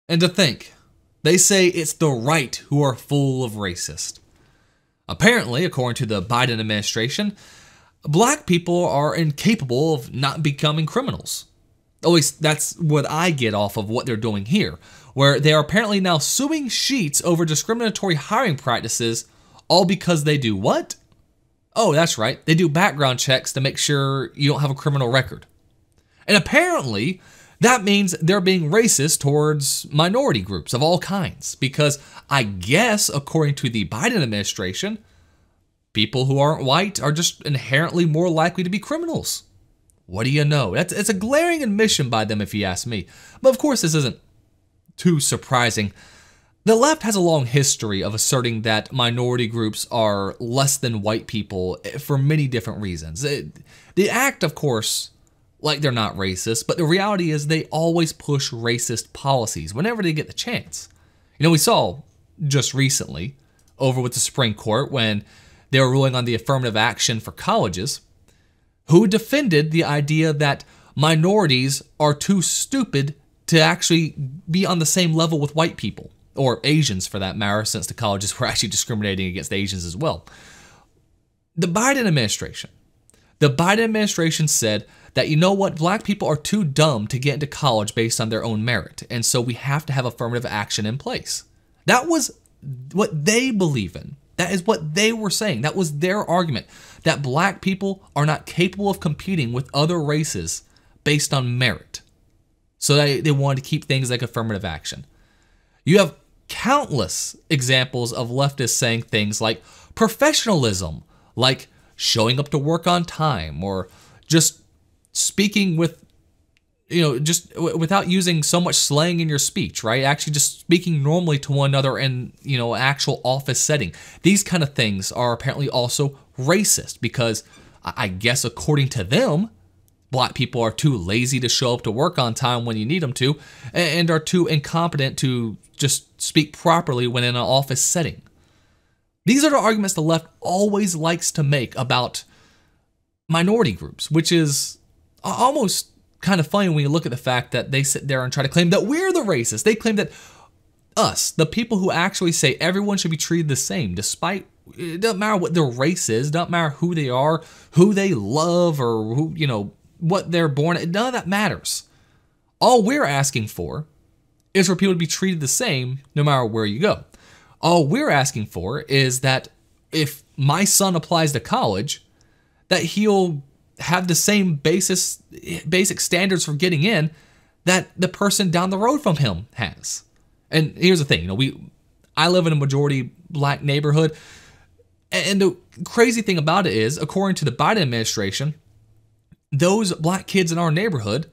And to think, they say it's the right who are full of racists. Apparently, according to the Biden administration, black people are incapable of not becoming criminals. At least that's what I get off of what they're doing here, where they are apparently now suing Sheetz over discriminatory hiring practices, all because they do what? Oh, that's right, they do background checks to make sure you don't have a criminal record. And apparently, that means they're being racist towards minority groups of all kinds, because I guess, according to the Biden administration, people who aren't white are just inherently more likely to be criminals. What do you know? It's a glaring admission by them if you ask me. But of course this isn't too surprising. The left has a long history of asserting that minority groups are less than white people for many different reasons. They act, of course, like they're not racist, but the reality is they always push racist policies whenever they get the chance. You know, we saw just recently over with the Supreme Court when they were ruling on the affirmative action for colleges, who defended the idea that minorities are too stupid to actually be on the same level with white people, or Asians for that matter, since the colleges were actually discriminating against Asians as well. The Biden administration said that, you know what, black people are too dumb to get into college based on their own merit, and so we have to have affirmative action in place. That was what they believe in. That is what they were saying. That was their argument, that black people are not capable of competing with other races based on merit. So they wanted to keep things like affirmative action. You have countless examples of leftists saying things like professionalism, like showing up to work on time, or just speaking with, just without using so much slang in your speech, right? Actually just speaking normally to one another in, actual office setting. These kind of things are apparently also racist because I guess according to them, black people are too lazy to show up to work on time when you need them to, and are too incompetent to just speak properly when in an office setting. These are the arguments the left always likes to make about minority groups, which is almost kind of funny when you look at the fact that they sit there and try to claim that we're the racists. They claim that us, the people who actually say everyone should be treated the same, despite, it doesn't matter what their race is, doesn't matter who they are, who they love, or who, what they're born at, none of that matters. All we're asking for is for people to be treated the same no matter where you go. All we're asking for is that if my son applies to college, that he'll have the same basic standards for getting in that the person down the road from him has. And here's the thing, I live in a majority black neighborhood, and the crazy thing about it is, according to the Biden administration, those black kids in our neighborhood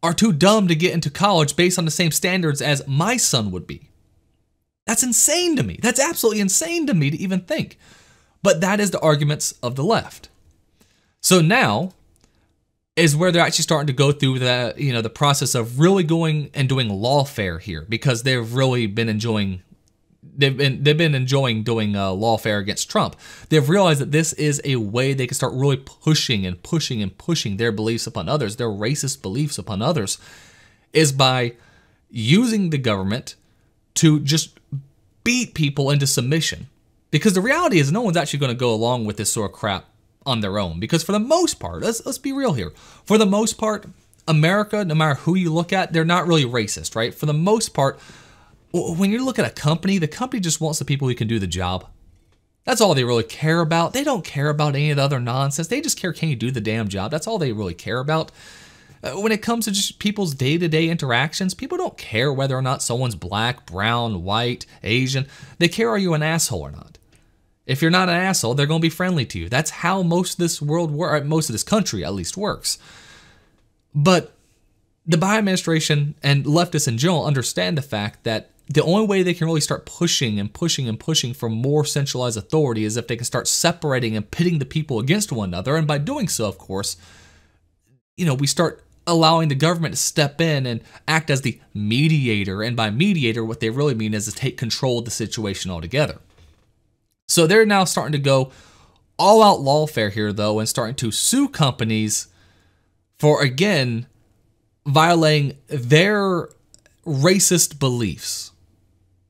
are too dumb to get into college based on the same standards as my son would be. That's insane to me. That's absolutely insane to me to even think. But that is the arguments of the left. So now is where they're actually starting to go through the process of really going and doing lawfare here, because they've really been enjoying they've been enjoying doing lawfare against Trump. They've realized that this is a way they can start really pushing their beliefs upon others, their racist beliefs upon others, is by using the government to just beat people into submission. Because the reality is no one's actually going to go along with this sort of crap on their own. Because for the most part, let's be real here. For the most part, America, no matter who you look at, they're not really racist, right? For the most part, when you look at a company, the company just wants the people who can do the job. That's all they really care about. They don't care about any of the other nonsense. They just care, can you do the damn job? That's all they really care about. When it comes to just people's day-to-day interactions, people don't care whether or not someone's black, brown, white, Asian. They care, are you an asshole or not? If you're not an asshole, they're going to be friendly to you. That's how most of this world works, most of this country at least works. But the Biden administration and leftists in general understand the fact that the only way they can really start pushing for more centralized authority is if they can start separating and pitting the people against one another. And by doing so, of course, we start allowing the government to step in and act as the mediator. And by mediator, what they really mean is to take control of the situation altogether. So they're now starting to go all out lawfare here, though, and starting to sue companies for, again, violating their racist beliefs.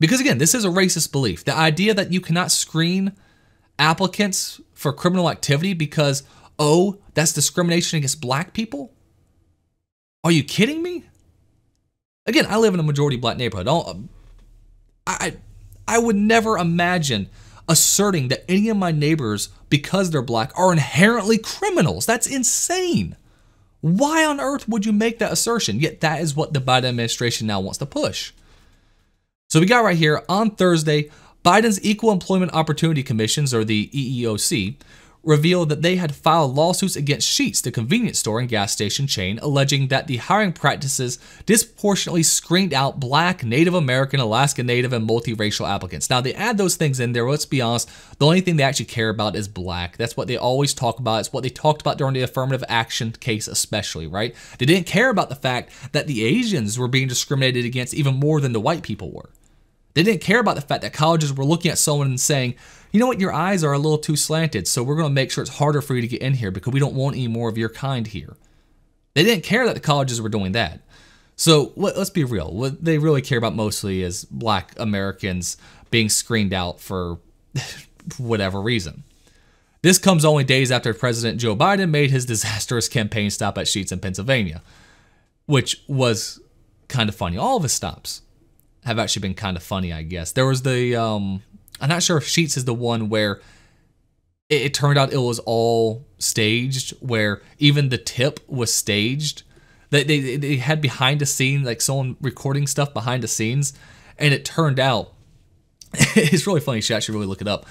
Because again, this is a racist belief. The idea that you cannot screen applicants for criminal activity because, oh, that's discrimination against black people? Are you kidding me? Again, I live in a majority black neighborhood. I would never imagine asserting that any of my neighbors, because they're black, are inherently criminals. That's insane. Why on earth would you make that assertion? Yet that is what the Biden administration now wants to push. So we got right here, on Thursday, Biden's Equal Employment Opportunity Commissions, or the EEOC, revealed that they had filed lawsuits against Sheetz, the convenience store and gas station chain, alleging that the hiring practices disproportionately screened out black, Native American, Alaska Native, and multiracial applicants. Now, they add those things in there. Let's be honest, the only thing they actually care about is black. That's what they always talk about. It's what they talked about during the affirmative action case especially, right? They didn't care about the fact that the Asians were being discriminated against even more than the white people were. They didn't care about the fact that colleges were looking at someone and saying, you know what, your eyes are a little too slanted, so we're going to make sure it's harder for you to get in here because we don't want any more of your kind here. They didn't care that the colleges were doing that. So let's be real. What they really care about mostly is black Americans being screened out for whatever reason. This comes only days after President Joe Biden made his disastrous campaign stop at Sheetz in Pennsylvania, which was kind of funny. All of his stops have actually been kind of funny, I guess. There was the, I'm not sure if Sheetz is the one where it turned out it was all staged, where even the tip was staged. They had behind the scenes, like someone recording stuff behind the scenes, and it turned out, it's really funny, you should actually really look it up.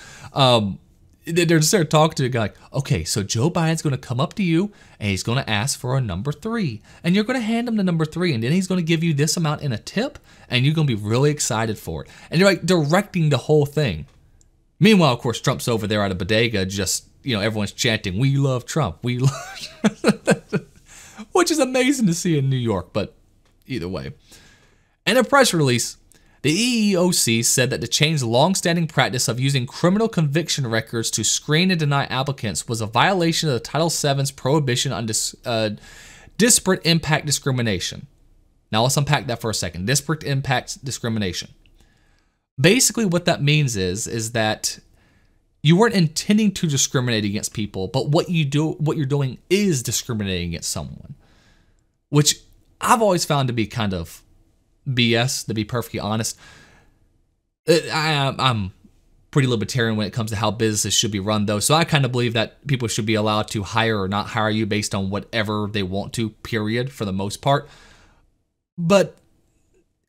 They're just there talking to a guy like, okay, so Joe Biden's going to come up to you and he's going to ask for a number 3. And you're going to hand him the number 3 and then he's going to give you this amount in a tip and you're going to be really excited for it. And you're like directing the whole thing. Meanwhile, of course, Trump's over there at a bodega just, everyone's chanting, we love Trump, we love Trump. Which is amazing to see in New York, but either way. In a press release, the EEOC said that the chain's long-standing practice of using criminal conviction records to screen and deny applicants was a violation of the Title VII's prohibition on disparate impact discrimination. Now let's unpack that for a second. Disparate impact discrimination. Basically what that means is that you weren't intending to discriminate against people, but what you're doing is discriminating against someone, which I've always found to be kind of BS, to be perfectly honest. I'm pretty libertarian when it comes to how businesses should be run, though, so I kind of believe that people should be allowed to hire or not hire you based on whatever they want to, period, for the most part. But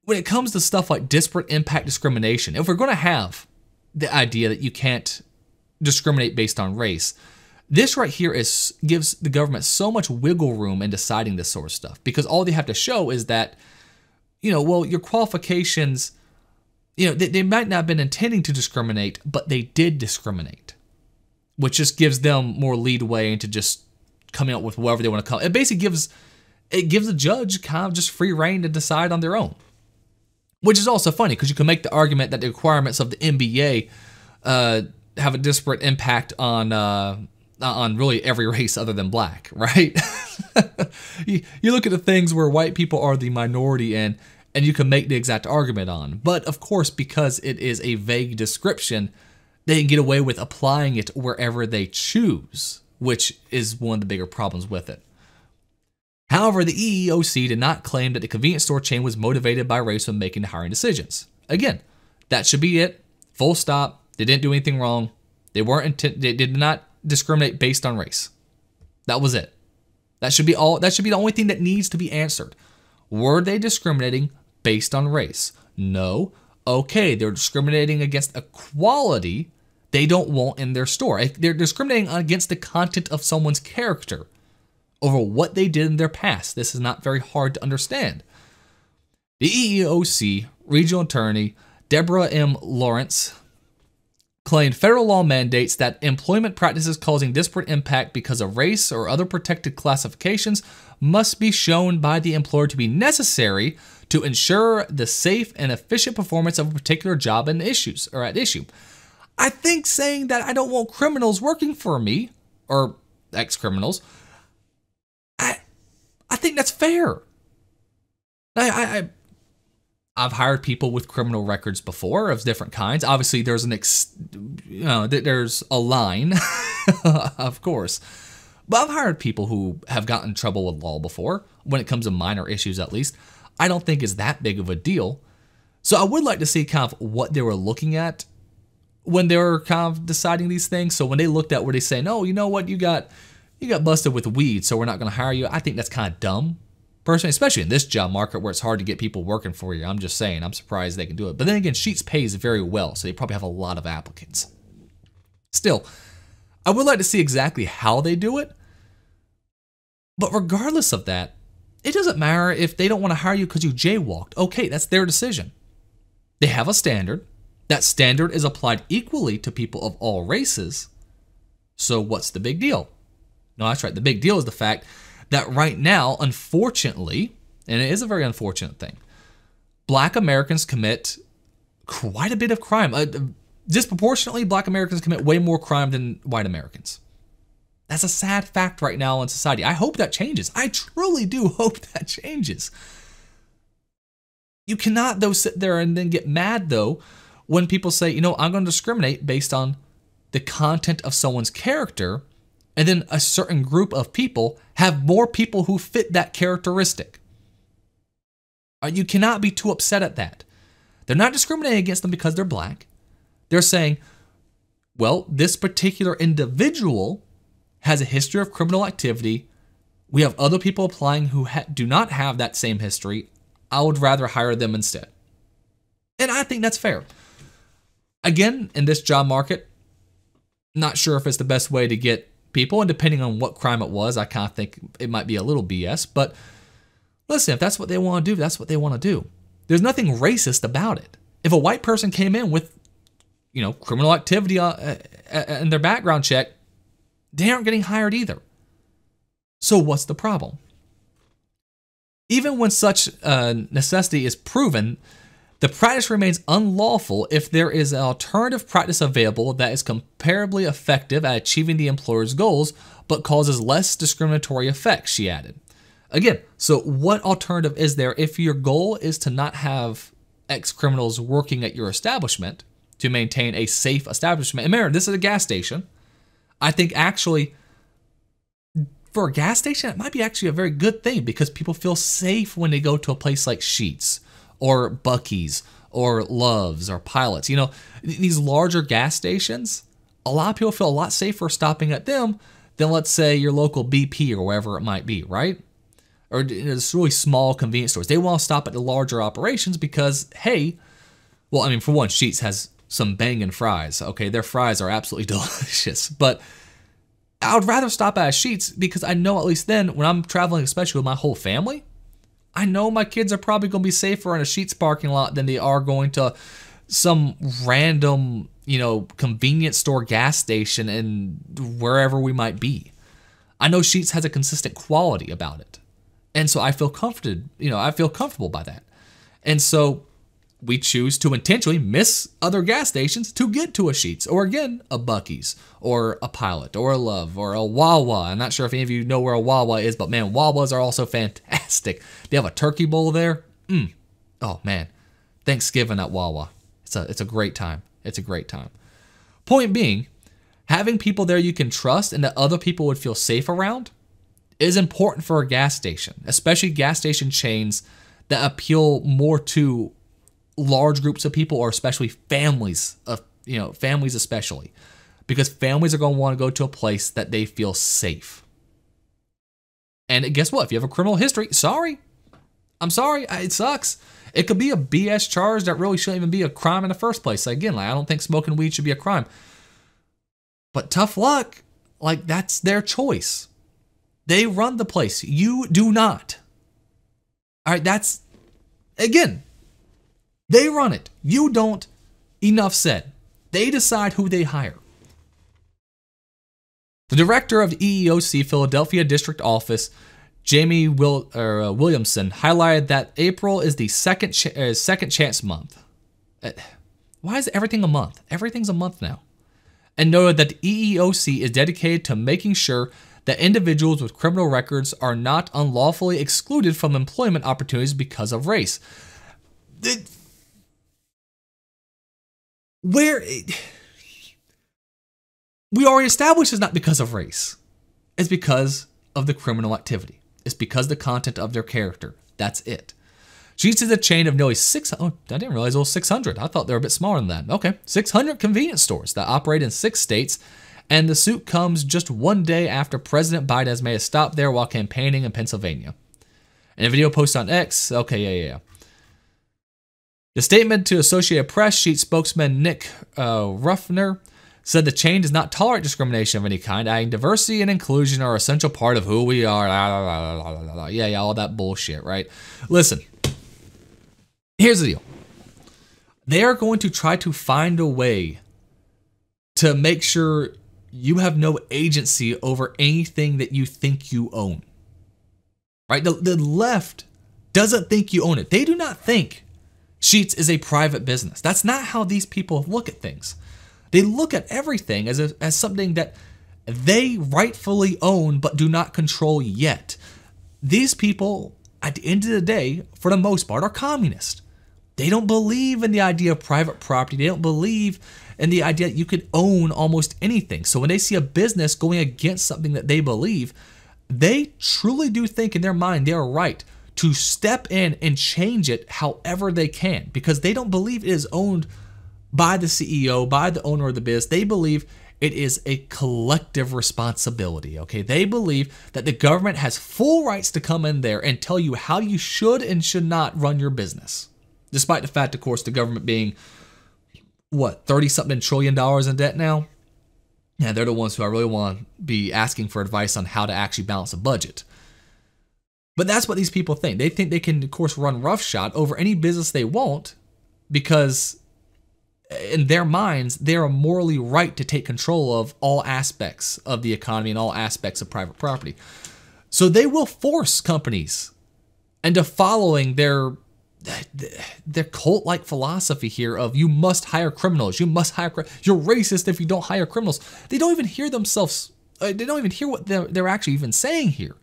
when it comes to stuff like disparate impact discrimination, if we're going to have the idea that you can't discriminate based on race, this right here gives the government so much wiggle room in deciding this sort of stuff, because all they have to show is that, well, your qualifications, they might not have been intending to discriminate, but they did discriminate, which just gives them more leadway into just coming up with whatever they want to come. It basically gives the judge kind of just free reign to decide on their own, which is also funny because you can make the argument that the requirements of the NBA have a disparate impact on really every race other than black, right? you look at the things where white people are the minority in, and you can make the exact argument on. But of course, because it is a vague description, they can get away with applying it wherever they choose, which is one of the bigger problems with it. However, the EEOC did not claim that the convenience store chain was motivated by race when making the hiring decisions. Again, that should be it. Full stop. They didn't do anything wrong. They did not discriminate based on race. That was it. That should be the only thing that needs to be answered. Were they discriminating based on race? No. Okay, they're discriminating against a quality they don't want in their store. They're discriminating against the content of someone's character over what they did in their past. This is not very hard to understand. The EEOC Regional Attorney Deborah M. Lawrence claimed federal law mandates that employment practices causing disparate impact because of race or other protected classifications must be shown by the employer to be necessary to ensure the safe and efficient performance of a particular job at issue. I think saying that I don't want criminals working for me, or ex-criminals, I think that's fair. I've hired people with criminal records before of different kinds. Obviously, there's there's a line, of course. But I've hired people who have gotten in trouble with law before, when it comes to minor issues at least. I don't think it's that big of a deal. So I would like to see kind of what they were looking at when they were kind of deciding these things. So when they looked at where they say, no, you know what, you got busted with weed, so we're not going to hire you. I think that's kind of dumb, personally, especially in this job market where it's hard to get people working for you. I'm just saying, I'm surprised they can do it. But then again, Sheetz pays very well, so they probably have a lot of applicants. Still, I would like to see exactly how they do it. But regardless of that, it doesn't matter if they don't want to hire you because you jaywalked. Okay, that's their decision. They have a standard. That standard is applied equally to people of all races. So what's the big deal? No, that's right. The big deal is the fact that right now, unfortunately, and it is a very unfortunate thing, Black Americans commit quite a bit of crime. Disproportionately, Black Americans commit way more crime than white Americans. That's a sad fact right now in society. I hope that changes. I truly do hope that changes. You cannot, though, sit there and then get mad, though, when people say, you know, I'm going to discriminate based on the content of someone's character, and then a certain group of people have more people who fit that characteristic. You cannot be too upset at that. They're not discriminating against them because they're Black. They're saying, well, this particular individual has a history of criminal activity. We have other people applying who do not have that same history. I would rather hire them instead. And I think that's fair. Again, in this job market, not sure if it's the best way to get people, and depending on what crime it was, I kind of think it might be a little BS. But listen, if that's what they want to do, that's what they want to do. There's nothing racist about it. If a white person came in with, you know, criminal activity in their background check, they aren't getting hired either. So what's the problem? Even when such necessity is proven, the practice remains unlawful if there is an alternative practice available that is comparably effective at achieving the employer's goals, but causes less discriminatory effects, she added. Again, so what alternative is there if your goal is to not have ex-criminals working at your establishment, to maintain a safe establishment? And remember, this is a gas station. I think actually, for a gas station, it might be actually a very good thing because people feel safe when they go to a place like Sheetz or Buc-ee's or Love's or Pilot's. You know, these larger gas stations, a lot of people feel a lot safer stopping at them than, let's say, your local BP or wherever it might be, right? Or it's really small convenience stores. They want to stop at the larger operations because, hey, well, I mean, for one, Sheetz has some banging fries. Okay, their fries are absolutely delicious. But I would rather stop at Sheetz because I know at least then when I'm traveling, especially with my whole family, I know my kids are probably going to be safer in a Sheetz parking lot than they are going to some random, you know, convenience store gas station and wherever we might be. I know Sheetz has a consistent quality about it. And so I feel comfortable by that. And so we choose to intentionally miss other gas stations to get to a Sheetz, or again, a Buc-ee's, or a Pilot, or a Love, or a Wawa. I'm not sure if any of you know where a Wawa is, but man, Wawas are also fantastic. They have a turkey bowl there. Oh man, Thanksgiving at Wawa. It's a great time. It's a great time. Point being, having people there you can trust and that other people would feel safe around is important for a gas station, especially gas station chains that appeal more to large groups of people, or especially families of, families especially, because families are going to want to go to a place that they feel safe. And guess what? If you have a criminal history, I'm sorry, it sucks. It could be a BS charge that really shouldn't even be a crime in the first place. Again, I don't think smoking weed should be a crime. But tough luck, that's their choice. They run the place. You do not. All right, again, they run it. You don't. Enough said. They decide who they hire. The director of the EEOC Philadelphia District Office, Jamie Williamson, highlighted that April is the second chance month. Why is everything a month? Everything's a month now. And noted that the EEOC is dedicated to making sure that individuals with criminal records are not unlawfully excluded from employment opportunities because of race. where we already established it's not because of race. It's because of the criminal activity. It's because of the content of their character. That's it. Sheetz is a chain of nearly 600. Oh, I didn't realize it was 600. I thought they were a bit smaller than that. Okay, 600 convenience stores that operate in 6 states. And the suit comes just one day after President Biden has made a stop there while campaigning in Pennsylvania. In a video posted on X, okay, The statement to Associated Press, Sheetz spokesman Nick Ruffner said the chain does not tolerate discrimination of any kind, adding diversity and inclusion are an essential part of who we are. Yeah, all that bullshit, right? Listen, here's the deal. They are going to try to find a way to make sure you have no agency over anything that you think you own. Right? The left doesn't think you own it. They do not think Sheetz is a private business. That's not how these people look at things. They look at everything as something that they rightfully own but do not control yet. These people, at the end of the day, for the most part, are communist. They don't believe in the idea of private property. They don't believe in the idea that you could own almost anything. So when they see a business going against something that they believe, they truly do think in their mind they are right to step in and change it however they can, because they don't believe it is owned by the CEO, by the owner of the business. They believe it is a collective responsibility, okay? They believe that the government has full rights to come in there and tell you how you should and should not run your business. Despite the fact, of course, the government being, 30-something trillion in debt now? Yeah, they're the ones who I really want to be asking for advice on how to actually balance a budget. But that's what these people think. They think they can, of course, run roughshod over any business they want because in their minds, they are morally right to take control of all aspects of the economy and all aspects of private property. So they will force companies into following their cult-like philosophy here of you must hire criminals. You must hire. You're racist if you don't hire criminals. They don't even hear themselves. They don't even hear what they're actually even saying here.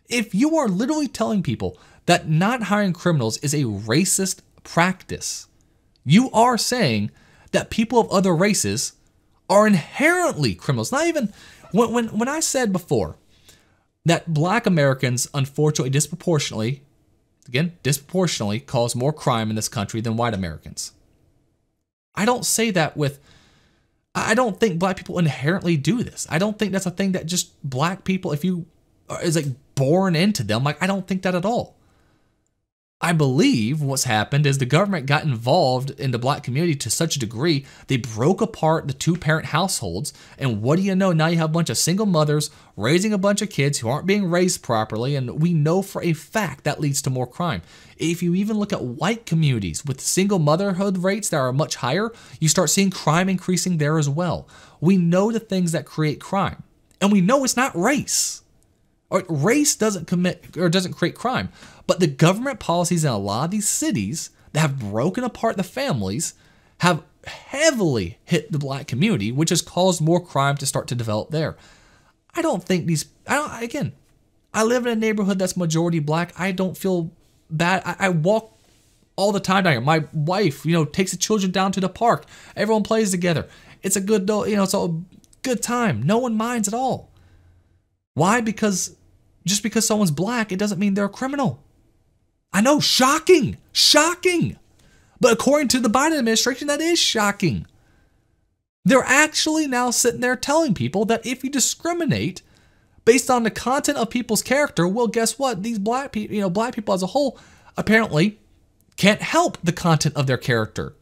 If you are literally telling people that not hiring criminals is a racist practice, you are saying that people of other races are inherently criminals. Not even when I said before that Black Americans unfortunately disproportionately cause more crime in this country than white Americans. I don't say that I don't think Black people inherently do this. I don't think that's a thing that just Black people, is like born into them. Like, I don't think that at all. I believe what's happened is the government got involved in the Black community to such a degree, they broke apart the 2-parent households. And what do you know? Now you have a bunch of single mothers raising a bunch of kids who aren't being raised properly. And we know for a fact that leads to more crime. If you even look at white communities with single motherhood rates that are much higher, you start seeing crime increasing there as well. We know the things that create crime. And we know it's not race. Or race doesn't create crime, but the government policies in a lot of these cities that have broken apart the families have heavily hit the Black community, which has caused more crime to start to develop there. I live in a neighborhood that's majority Black. I don't feel bad. I walk all the time down here. My wife, takes the children down to the park. Everyone plays together. It's a good, it's a good time. No one minds at all. Why? Because just because someone's Black, it doesn't mean they're a criminal. I know, shocking. But according to the Biden administration, that is shocking. They're actually now sitting there telling people that if you discriminate based on the content of people's character, well, guess what? These Black people, Black people as a whole, apparently can't help the content of their character.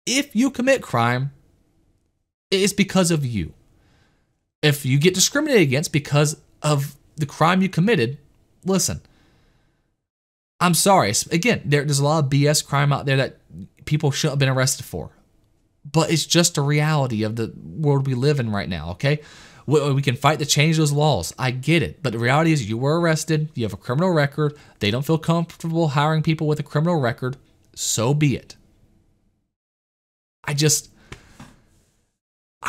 If you commit crime, it is because of you. If you get discriminated against because of the crime you committed, listen, I'm sorry. Again, there's a lot of BS crime out there that people shouldn't have been arrested for. But it's just a reality of the world we live in right now, okay? We can fight to change those laws. I get it. But the reality is you were arrested. You have a criminal record. They don't feel comfortable hiring people with a criminal record. So be it. I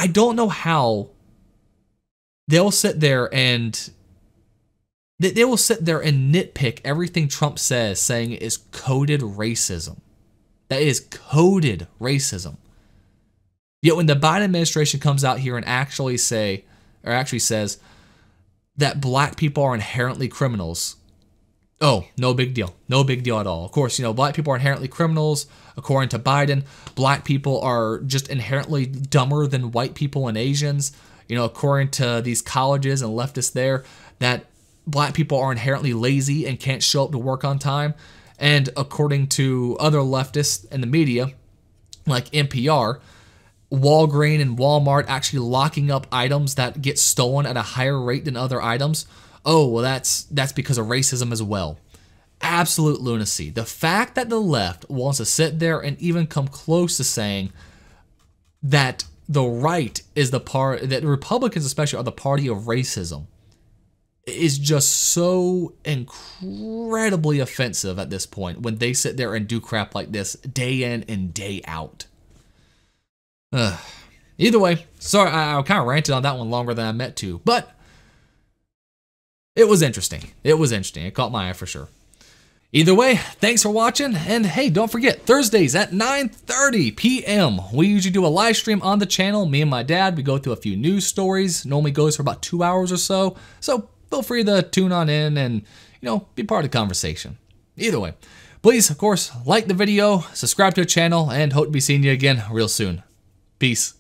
don't know how they'll sit there and They will sit there and nitpick everything Trump says, saying it is coded racism. That is coded racism. Yet when the Biden administration comes out here and actually says that black people are inherently criminals, oh, no big deal. No big deal at all. Of course, black people are inherently criminals. According to Biden, black people are just inherently dumber than white people and Asians. According to these colleges and leftists there, that black people are inherently lazy and can't show up to work on time. And according to other leftists in the media, like NPR, Walgreens and Walmart actually locking up items that get stolen at a higher rate than other items. Oh, well, that's because of racism as well. Absolute lunacy. The fact that the left wants to sit there and even come close to saying that the right is the part, that Republicans especially are the party of racism, is just so incredibly offensive at this point when they sit there and do crap like this day in and day out. Either way, sorry, I kind of ranted on that one longer than I meant to, but it was interesting. It caught my eye for sure. Either way, thanks for watching, and hey, don't forget, Thursdays at 9:30 p.m. we usually do a live stream on the channel. Me and my dad, we go through a few news stories. Normally goes for about 2 hours or so, so feel free to tune on in and, be part of the conversation. Either way, please, of course, like the video, subscribe to the channel, and hope to be seeing you again real soon. Peace.